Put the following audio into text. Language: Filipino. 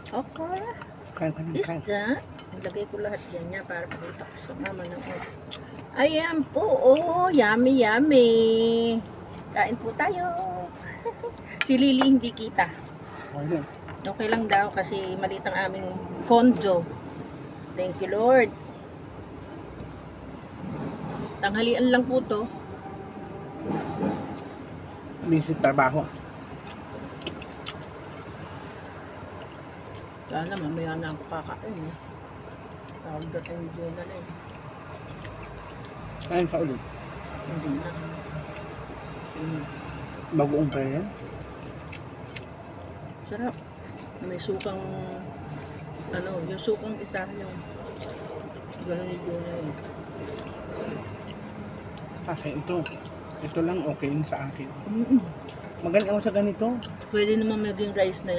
Okay. Kain ka ng kain. Isda. Ilagay ko lahat yan niya para pakita ko sa mama ng Ayan po. Oh, yummy, yummy. Kain po tayo. Si Lily hindi kita. Okay. Okay lang daw kasi maliit ang aming kondo. Thank you, Lord. Tanghalian lang po to. Busy trabaho. Sana mamaya na ako kakain. Tawag dating video na lang. Kain ka ulit. Hindi na. Bagoong pa yan. Sarap. May sukang, ano, yung sukang isa yung gano'n video na yun. Kasi ito lang okay sa akin. Mm-mm. Magaling ako sa ganito. Pwede naman maging rice na yan.